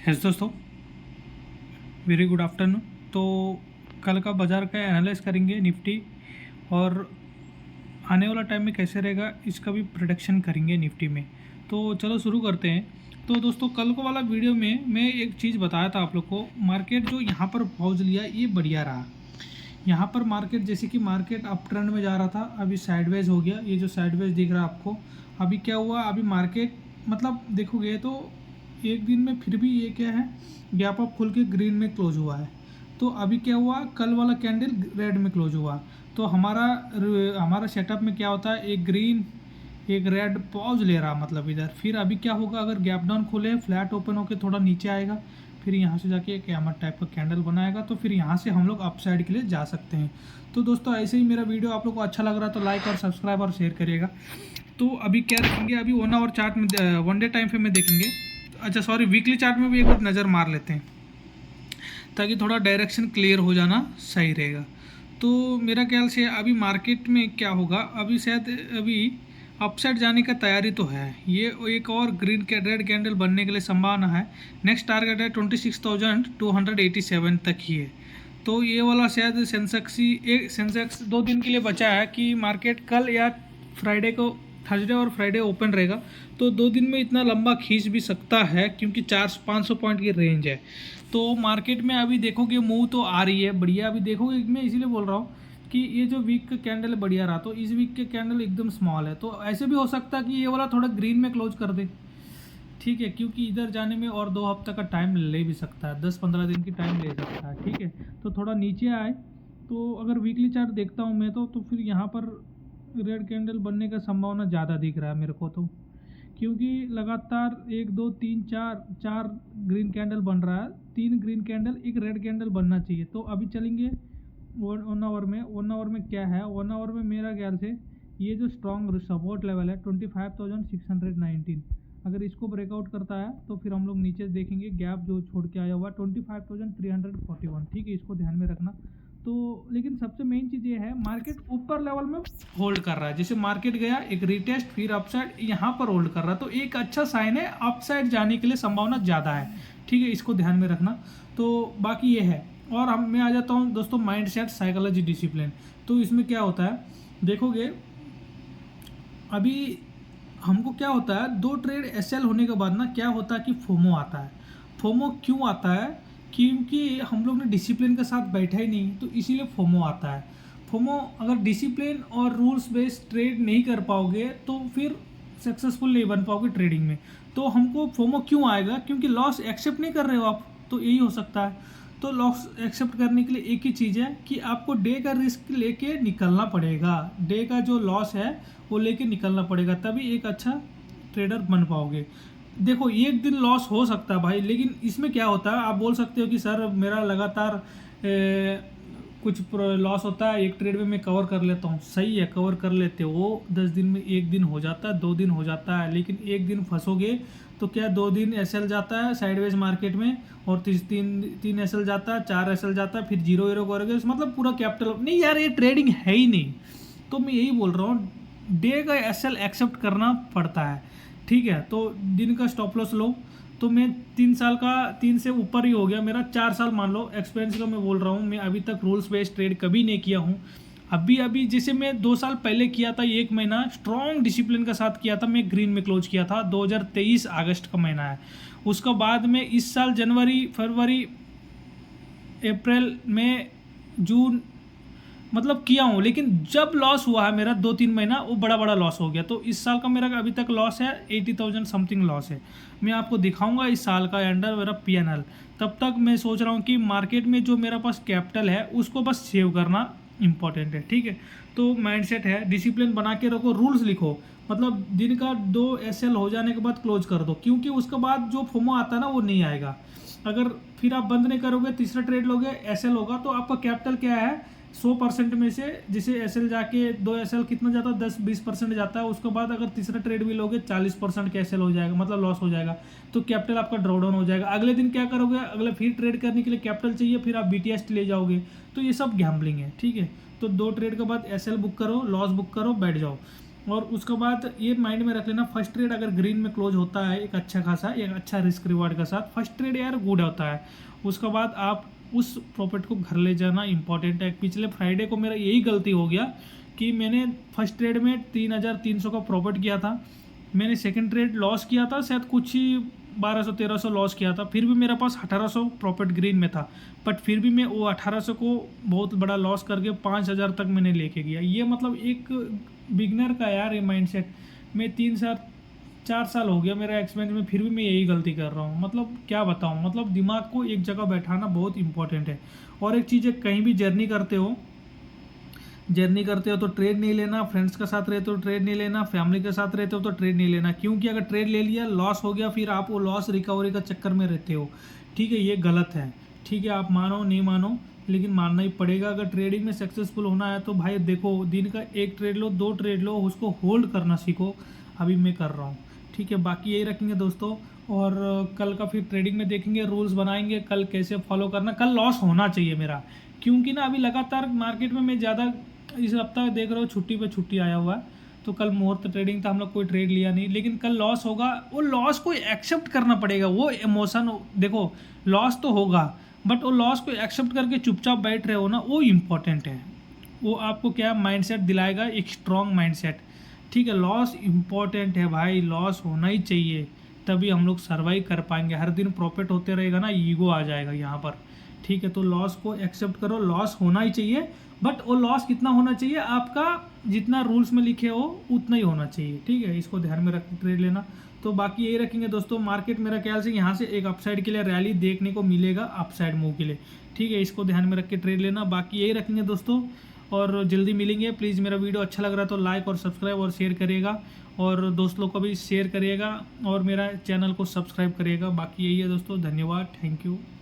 Yes दोस्तों, very good afternoon. तो कल का बाज़ार का एनालाइज करेंगे निफ्टी, और आने वाला टाइम में कैसे रहेगा इसका भी प्रोडिक्शन करेंगे निफ्टी में। तो चलो शुरू करते हैं। तो दोस्तों, कल को वाला वीडियो में मैं एक चीज़ बताया था आप लोग को, मार्केट जो यहाँ पर पहुँच लिया ये बढ़िया रहा। यहाँ पर मार्केट जैसे कि मार्केट अप ट्रेंड में जा रहा था, अभी साइडवेज हो गया। ये जो साइडवेज दिख रहा है आपको, अभी क्या हुआ, अभी मार्केट मतलब देखोगे तो एक दिन में फिर भी ये क्या है, गैप अप खुल के ग्रीन में क्लोज हुआ है। तो अभी क्या हुआ, कल वाला कैंडल रेड में क्लोज हुआ। तो हमारा सेटअप में क्या होता है, एक ग्रीन एक रेड पॉज ले रहा, मतलब इधर। फिर अभी क्या होगा, अगर गैप डाउन खुले, फ्लैट ओपन होकर थोड़ा नीचे आएगा, फिर यहाँ से जाके एक हैमर टाइप का कैंडल बनाएगा, तो फिर यहाँ से हम लोग अपसाइड के लिए जा सकते हैं। तो दोस्तों, ऐसे ही मेरा वीडियो आप लोग को अच्छा लग रहा है तो लाइक और सब्सक्राइब और शेयर करिएगा। तो अभी क्या रखेंगे, अभी 1 आवर चार्ट में, 1 डे टाइम फ्रेम में देखेंगे। अच्छा सॉरी, वीकली चार्ट में भी एक बार नज़र मार लेते हैं ताकि थोड़ा डायरेक्शन क्लियर हो जाना सही रहेगा। तो मेरा ख्याल से अभी मार्केट में क्या होगा, अभी शायद अभी अपसाइड जाने का तैयारी तो है। ये एक और ग्रीन रेड कैंडल बनने के लिए संभावना है। नेक्स्ट टारगेट है 26,287 तक ही है। तो ये वाला शायद सेंसेक्स 2 दिन के लिए बचा है कि मार्केट कल या फ्राइडे को, थर्सडे और फ्राइडे ओपन रहेगा। तो 2 दिन में इतना लंबा खींच भी सकता है, क्योंकि 400-500 पॉइंट की रेंज है। तो मार्केट में अभी देखोगे मूव तो आ रही है बढ़िया। अभी देखोगे, मैं इसीलिए बोल रहा हूँ कि ये जो वीक का कैंडल बढ़िया रहा, तो इस वीक के कैंडल एकदम स्मॉल है। तो ऐसे भी हो सकता है कि ये वाला थोड़ा ग्रीन में क्लोज कर दे, ठीक है, क्योंकि इधर जाने में और 2 हफ्ते का टाइम ले भी सकता है, 10-15 दिन की टाइम ले सकता है, ठीक है। तो थोड़ा नीचे आए, तो अगर वीकली चार्ट देखता हूँ मैं तो फिर यहाँ पर रेड कैंडल बनने का संभावना ज़्यादा दिख रहा है मेरे को, तो क्योंकि लगातार 1 2 3 4 ग्रीन कैंडल बन रहा है। 3 ग्रीन कैंडल, एक रेड कैंडल बनना चाहिए। तो अभी चलेंगे 1 आवर में क्या है, 1 आवर में मेरा ख्याल से ये जो स्ट्रॉन्ग सपोर्ट लेवल है 25,619, अगर इसको ब्रेकआउट करता है तो फिर हम लोग नीचे देखेंगे गैप जो छोड़ के आया हुआ 25,341, ठीक है, इसको ध्यान में रखना। तो लेकिन सबसे मेन चीज़ ये है, मार्केट ऊपर लेवल में होल्ड कर रहा है। जैसे मार्केट गया एक रिटेस्ट, फिर अपसाइड, यहाँ पर होल्ड कर रहा है, तो एक अच्छा साइन है, अपसाइड जाने के लिए संभावना ज़्यादा है, ठीक है, इसको ध्यान में रखना। तो बाकी ये है। और मैं आ जाता हूँ दोस्तों, माइंड सेट, साइकोलॉजी, डिसिप्लिन। तो इसमें क्या होता है, देखोगे अभी हमको क्या होता है, 2 ट्रेड एसएल होने के बाद ना क्या होता है कि फोमो आता है। फोमो क्यों आता है, क्योंकि हम लोग ने डिसिप्लिन के साथ बैठा ही नहीं, तो इसीलिए फोमो आता है। फोमो, अगर डिसिप्लिन और रूल्स बेस्ड ट्रेड नहीं कर पाओगे तो फिर सक्सेसफुल नहीं बन पाओगे ट्रेडिंग में। तो हमको फोमो क्यों आएगा, क्योंकि लॉस एक्सेप्ट नहीं कर रहे हो आप, तो यही हो सकता है। तो लॉस एक्सेप्ट करने के लिए एक ही चीज़ है कि आपको डे का रिस्क लेके निकलना पड़ेगा। डे का जो लॉस है वो लेके निकलना पड़ेगा, तभी एक अच्छा ट्रेडर बन पाओगे। देखो, एक दिन लॉस हो सकता है भाई, लेकिन इसमें क्या होता है, आप बोल सकते हो कि सर मेरा लगातार कुछ लॉस होता है, एक ट्रेड में मैं कवर कर लेता हूँ। सही है, कवर कर लेते हो, 10 दिन में 1 दिन हो जाता है, 2 दिन हो जाता है, लेकिन एक दिन फंसोगे तो क्या 2 दिन एसएल जाता है साइडवेज मार्केट में, और तीन एसएल जाता है, 4 एसएल जाता है, फिर 0 करोगे, मतलब पूरा कैपिटल नहीं यार, ये ट्रेडिंग है ही नहीं। तो मैं यही बोल रहा हूँ, डे का एसएल एक्सेप्ट करना पड़ता है, ठीक है। तो दिन का स्टॉप लॉस लो। तो मैं 3 से ऊपर ही हो गया मेरा, 4 साल मान लो एक्सपीरियंस का मैं बोल रहा हूँ। मैं अभी तक रूल्स बेस्ड ट्रेड कभी नहीं किया हूँ। अभी जैसे मैं 2 साल पहले किया था, 1 महीना स्ट्रॉन्ग डिसिप्लिन के साथ किया था, मैं ग्रीन में क्लोज किया था, 2023 अगस्त का महीना है। उसके बाद में इस साल जनवरी, फरवरी, अप्रैल, मई, जून मतलब किया हूँ, लेकिन जब लॉस हुआ है मेरा 2-3 महीना, वो बड़ा बड़ा लॉस हो गया। तो इस साल का मेरा अभी तक लॉस है 80,000 समथिंग लॉस है। मैं आपको दिखाऊंगा इस साल का अंडर मेरा पीएनएल। तब तक मैं सोच रहा हूँ कि मार्केट में जो मेरा पास कैपिटल है उसको बस सेव करना इंपॉर्टेंट है, ठीक है। तो माइंडसेट है, डिसिप्लिन बना के रखो, रूल्स लिखो, मतलब दिन का 2 एसएल हो जाने के बाद क्लोज कर दो, क्योंकि उसके बाद जो फोमो आता है ना वो नहीं आएगा। अगर फिर आप बंद नहीं करोगे, तीसरा ट्रेड लोगे, एसएल होगा, तो आपका कैपिटल क्या है, 100% में से जैसे एसएल जाके 2 एसएल कितना जाता है, 10-20% जाता है। उसके बाद अगर तीसरा ट्रेड भी लोगे 40% का एसएल हो जाएगा, मतलब लॉस हो जाएगा, तो कैपिटल आपका ड्रॉ डाउन हो जाएगा। अगले दिन क्या करोगे, अगले फिर ट्रेड करने के लिए कैपिटल चाहिए, फिर आप बीटीएस ले जाओगे। तो ये सब गैम्बलिंग है, ठीक है। तो 2 ट्रेड के बाद एसएल बुक करो, लॉस बुक करो, बैठ जाओ। और उसके बाद ये माइंड में रख लेना, फर्स्ट ट्रेड अगर ग्रीन में क्लोज होता है एक अच्छा खासा, एक अच्छा रिस्क रिवार्ड के साथ, फर्स्ट ट्रेड यार गुड होता है। उसके बाद आप उस प्रॉफिट को घर ले जाना इंपॉर्टेंट है। पिछले फ्राइडे को मेरा यही गलती हो गया कि मैंने फर्स्ट ट्रेड में 3,300 का प्रॉफिट किया था, मैंने सेकंड ट्रेड लॉस किया था, शायद कुछ ही 1200-1300 लॉस किया था, फिर भी मेरे पास 1800 प्रॉफिट ग्रीन में था, बट फिर भी मैं वो 1800 को बहुत बड़ा लॉस करके 5000 तक मैंने लेके गया। ये मतलब एक बिगनर का यार ये माइंडसेट। मैं 4 साल हो गया मेरा एक्सपीरियंस में, फिर भी मैं यही गलती कर रहा हूँ। मतलब क्या बताऊँ, मतलब दिमाग को एक जगह बैठाना बहुत इंपॉर्टेंट है। और एक चीज़ है, कहीं भी जर्नी करते हो तो ट्रेड नहीं लेना, फ्रेंड्स के साथ रहते हो ट्रेड नहीं लेना, फैमिली के साथ रहते हो तो ट्रेड नहीं लेना, क्योंकि अगर ट्रेड ले लिया लॉस हो गया फिर आप वो लॉस रिकवरी का चक्कर में रहते हो। ठीक है, ये गलत है। ठीक है, आप मानो नहीं मानो लेकिन मानना ही पड़ेगा। अगर ट्रेडिंग में सक्सेसफुल होना है तो भाई देखो, दिन का एक ट्रेड लो, 2 ट्रेड लो, उसको होल्ड करना सीखो। अभी मैं कर रहा हूँ। ठीक है, बाकी यही रखेंगे दोस्तों। और कल का फिर ट्रेडिंग में देखेंगे, रूल्स बनाएंगे कल कैसे फॉलो करना। कल लॉस होना चाहिए मेरा, क्योंकि ना अभी लगातार मार्केट में मैं ज़्यादा इस हफ्ता देख रहे हो छुट्टी पे छुट्टी आया हुआ है, तो कल मुहूर्त ट्रेडिंग था, हम लोग कोई ट्रेड लिया नहीं, लेकिन कल लॉस होगा। वो लॉस को एक्सेप्ट करना पड़ेगा। वो इमोशन देखो, लॉस तो होगा बट वो लॉस को एक्सेप्ट करके चुपचाप बैठ रहे हो ना, वो इम्पोर्टेंट है। वो आपको क्या माइंडसेट दिलाएगा, एक स्ट्रॉन्ग माइंडसेट। ठीक है, लॉस इम्पॉर्टेंट है भाई, लॉस होना ही चाहिए, तभी हम लोग सर्वाइव कर पाएंगे। हर दिन प्रॉफिट होते रहेगा ना, ईगो आ जाएगा यहाँ पर। ठीक है, तो लॉस को एक्सेप्ट करो, लॉस होना ही चाहिए, बट वो लॉस कितना होना चाहिए, आपका जितना रूल्स में लिखे हो उतना ही होना चाहिए। ठीक है, इसको ध्यान में रख ट्रेड लेना। तो बाकी यही रखेंगे दोस्तों। मार्केट मेरा ख्याल से यहाँ से एक अपसाइड के लिए रैली देखने को मिलेगा, अपसाइड मूव के लिए। ठीक है, इसको ध्यान में रख के ट्रेड लेना। बाकी यही रखेंगे दोस्तों, और जल्दी मिलेंगे। प्लीज़ मेरा वीडियो अच्छा लग रहा है तो लाइक और सब्सक्राइब और शेयर करिएगा, और दोस्त लोग को भी शेयर करिएगा, और मेरा चैनल को सब्सक्राइब करिएगा। बाकी यही है दोस्तों, धन्यवाद, थैंक यू।